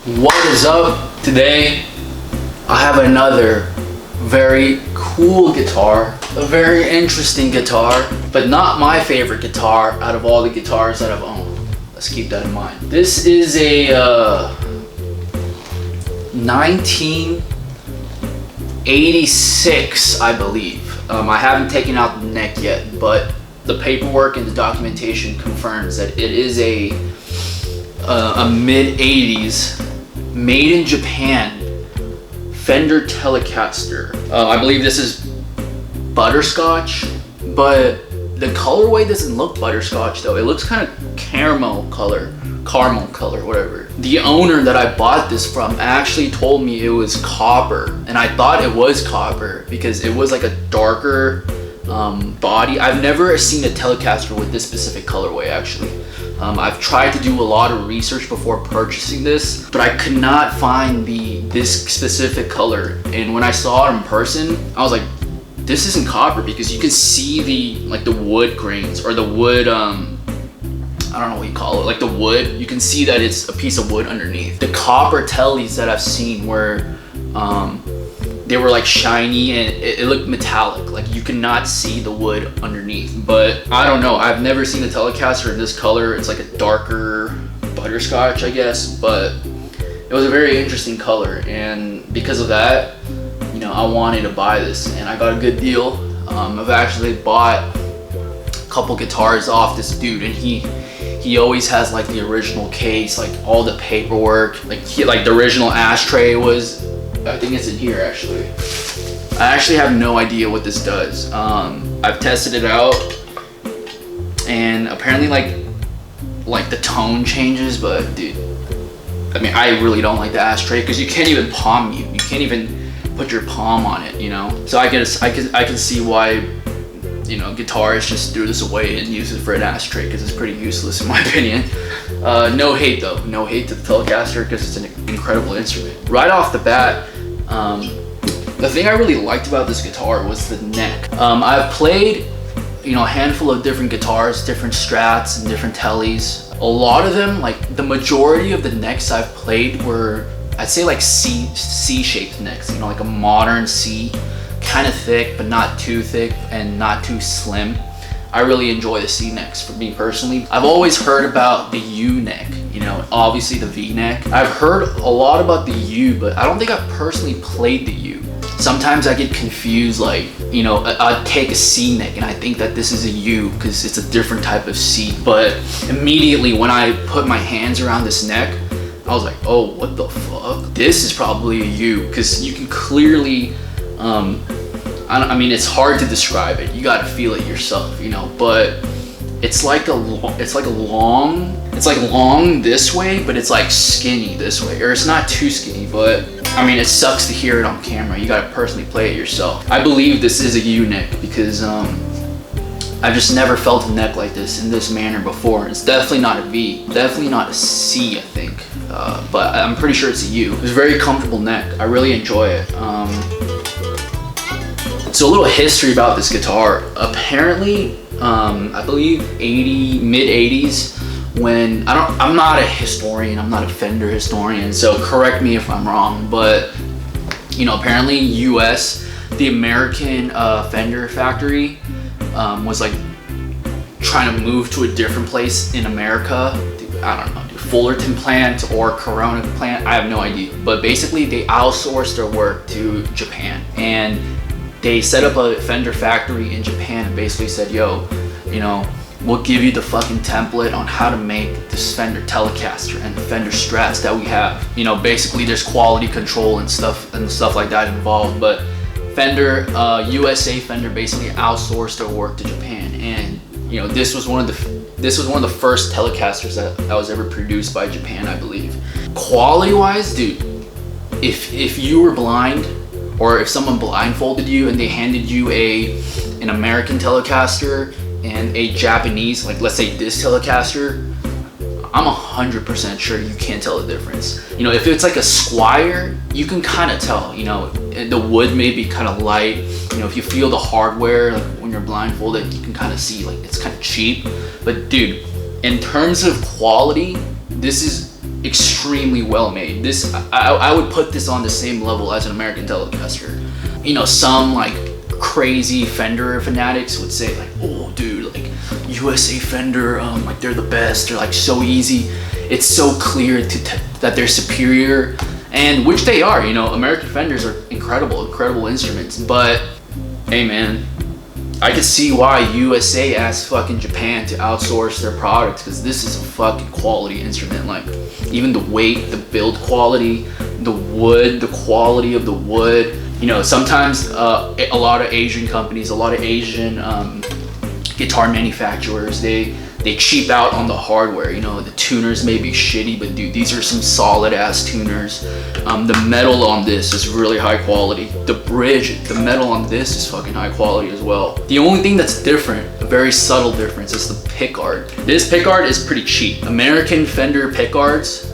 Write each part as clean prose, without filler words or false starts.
What is up? Today I have another very cool guitar, a very interesting guitar, but not my favorite guitar out of all the guitars that I've owned. Let's keep that in mind. This is a 1986, I believe. I haven't taken out the neck yet, but the paperwork and the documentation confirms that it is a mid-80s, made in Japan, Fender Telecaster. I believe this is Butterscotch, but the colorway doesn't look butterscotch though. It looks kind of caramel color, whatever. The owner that I bought this from actually told me it was copper, and I thought it was copper because it was like a darker body. I've never seen a Telecaster with this specific colorway actually. I've tried to do a lot of research before purchasing this, but I could not find this specific color. And when I saw it in person, I was like, this isn't copper, because you can see the wood grains, or the wood, I don't know what you call it, like the wood. You can see that it's a piece of wood underneath. The copper Teles that I've seen were, they were like shiny and it looked metallic. Like you cannot see the wood underneath. But I don't know, I've never seen a Telecaster in this color. It's like a darker butterscotch, I guess, but it was a very interesting color, and because of that, you know, I wanted to buy this and I got a good deal. I've actually bought a couple guitars off this dude, and he always has like the original case, like all the paperwork, like the original ashtray was, I think it's in here actually. I actually have no idea what this does. I've tested it out, and apparently like the tone changes, but dude, I mean, I really don't like the ashtray because you can't even palm mute. You can't even put your palm on it, you know. So I can see why, you know, guitarists just threw this away and use it for an ashtray, because it's pretty useless in my opinion. No hate though, no hate to the Telecaster, because it's an incredible instrument. Right off the bat, the thing I really liked about this guitar was the neck. I've played, you know, a handful of different guitars, different Strats and different Teles. A lot of them, like the majority of the necks I've played were, I'd say like C-shaped necks, you know, like a modern C, kind of thick but not too thick and not too slim. I really enjoy the C necks for me personally. I've always heard about the U neck, you know, obviously the V neck. I've heard a lot about the U, but I don't think I've personally played the U. Sometimes I get confused, like, you know, I'd take a C neck and I think that this is a U because it's a different type of C. But immediately when I put my hands around this neck, I was like, oh, what the fuck? This is probably a U, because you can clearly, I mean, it's hard to describe it. You gotta feel it yourself, you know. But it's like long this way, but it's like skinny this way, or it's not too skinny. But I mean, it sucks to hear it on camera. You gotta personally play it yourself. I believe this is a U neck because I've just never felt a neck like this in this manner before. It's definitely not a V, definitely not a C, I think. But I'm pretty sure it's a U. It's a very comfortable neck. I really enjoy it. So a little history about this guitar. Apparently, I believe mid-80s, when I'm not a historian, I'm not a Fender historian, so correct me if I'm wrong, but you know, apparently US, the American Fender factory was like trying to move to a different place in America. I don't know, Fullerton plant or Corona plant, I have no idea. But basically they outsourced their work to Japan, and they set up a Fender factory in Japan and basically said, yo, you know, we'll give you the fucking template on how to make this Fender Telecaster and the Fender Strats that we have. You know, basically there's quality control and stuff like that involved, but Fender, USA Fender basically outsourced their work to Japan. And you know, this was one of the first Telecasters that was ever produced by Japan, I believe. Quality wise, dude, if you were blind, or if someone blindfolded you and they handed you an American Telecaster and a Japanese, like let's say this Telecaster, I'm 100% sure you can't tell the difference. You know, if it's like a Squire, you can kind of tell, you know, the wood may be kind of light. You know, if you feel the hardware, like when you're blindfolded, you can kind of see like it's kind of cheap. But dude, in terms of quality, this is extremely well made. This, I would put this on the same level as an American Telecaster. You know, some like crazy Fender fanatics would say like, oh dude, like USA Fender, like they're the best, they're like so easy. It's so clear that they're superior, and which they are. You know, American Fenders are incredible instruments, but hey man, I could see why USA asked fucking Japan to outsource their products, because this is a fucking quality instrument. Like, even the weight, the build quality, the wood, the quality of the wood. You know, sometimes a lot of Asian companies, a lot of Asian guitar manufacturers, they cheap out on the hardware. You know, the tuners may be shitty, but dude, these are some solid ass tuners. The metal on this is really high quality. The bridge, the metal on this is fucking high quality as well. The only thing that's different, a very subtle difference, is the pickguard. This pickguard is pretty cheap. American Fender pickguards,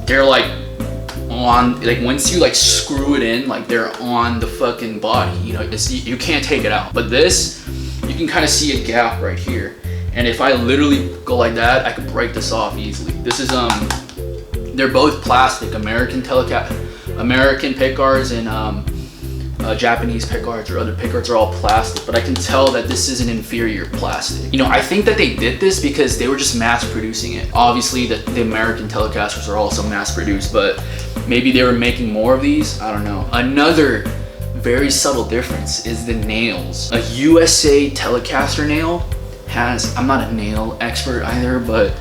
they're like on, like once you like screw it in, like they're on the fucking body. You know, you can't take it out. But this, you can kind of see a gap right here, and if I literally go like that, I could break this off easily. This is they're both plastic. American pickguards and Japanese pickguards or other pickguards are all plastic, but I can tell that this is an inferior plastic. You know, I think that they did this because they were just mass producing it. Obviously the American Telecasters are also mass produced, but maybe they were making more of these, I don't know. Another very subtle difference is the nails. A USA Telecaster nail has, I'm not a nail expert either, but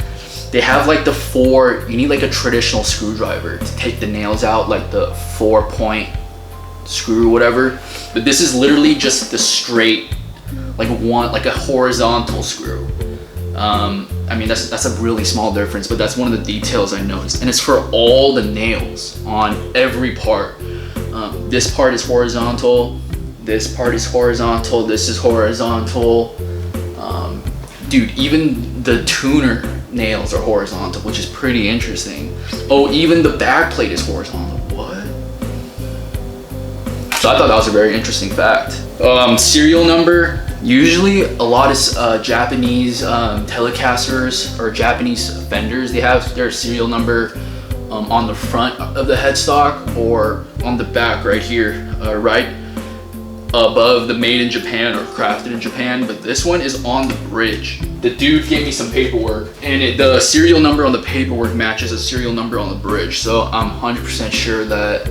they have like the four, you need like a traditional screwdriver to take the nails out, like the 4-point screw, whatever. But this is literally just the straight, like a horizontal screw. I mean, that's a really small difference, but that's one of the details I noticed. And it's for all the nails on every part. This part is horizontal, this part is horizontal, this is horizontal. Dude, even the tuner nails are horizontal, which is pretty interesting. Oh, even the back plate is horizontal. What? So I thought that was a very interesting fact. Serial number. Usually a lot of Japanese Telecasters or Japanese Fenders, they have their serial number on the front of the headstock or on the back right here, right above the made in Japan or crafted in Japan. But this one is on the bridge. The dude gave me some paperwork, and the serial number on the paperwork matches a serial number on the bridge. So I'm 100% sure that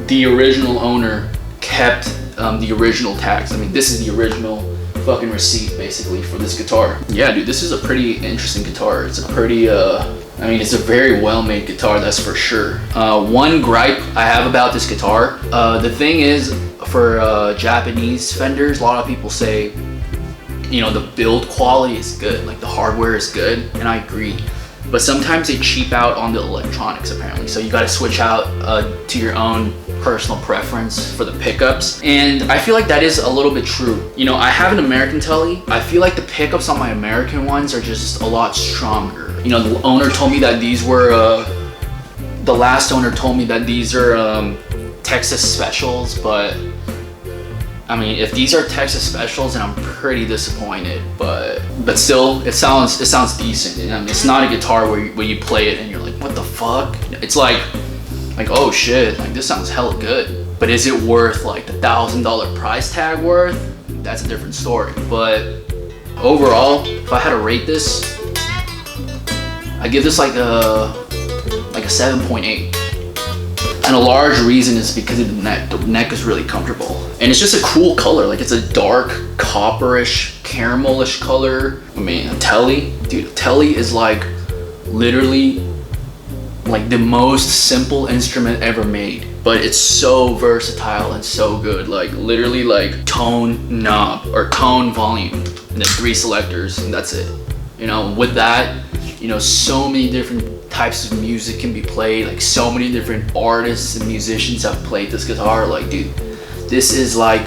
the original owner kept the original tags. I mean, this is the original fucking receipt basically for this guitar. Yeah, dude, this is a pretty interesting guitar. It's a pretty I mean, it's a very well-made guitar, that's for sure. One gripe I have about this guitar, the thing is, for Japanese Fenders, a lot of people say, you know, the build quality is good, like the hardware is good, and I agree. But sometimes they cheap out on the electronics apparently, so you gotta switch out to your own personal preference for the pickups, and I feel like that is a little bit true. You know, I have an American Tele. I feel like the pickups on my American ones are just a lot stronger. You know, the owner told me that these were the last owner told me that these are Texas Specials, but I mean, if these are Texas Specials, then I'm pretty disappointed. But still, it sounds decent. I mean, it's not a guitar where you play it and you're like, what the fuck? It's like oh shit, like this sounds hella good. But is it worth like the $1,000 price tag worth? That's a different story. But overall, if I had to rate this, I give this like a 7.8. And a large reason is because of the neck. The neck is really comfortable. And it's just a cool color. Like, it's a dark, copperish, caramelish color. I mean, a Tele, dude, a Tele is like literally like the most simple instrument ever made. But it's so versatile and so good. Like, literally like tone knob or tone volume and then 3 selectors, and that's it. You know, with that, you know, so many different types of music can be played. Like, so many different artists and musicians have played this guitar. Like, dude, this is like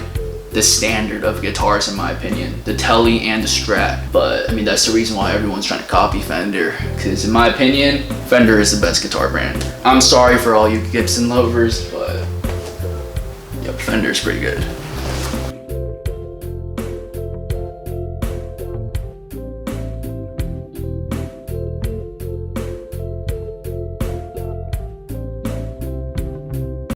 the standard of guitars in my opinion, the Tele and the Strat. But I mean, that's the reason why everyone's trying to copy Fender, because in my opinion, Fender is the best guitar brand. I'm sorry for all you Gibson lovers, but yep, Fender's pretty good.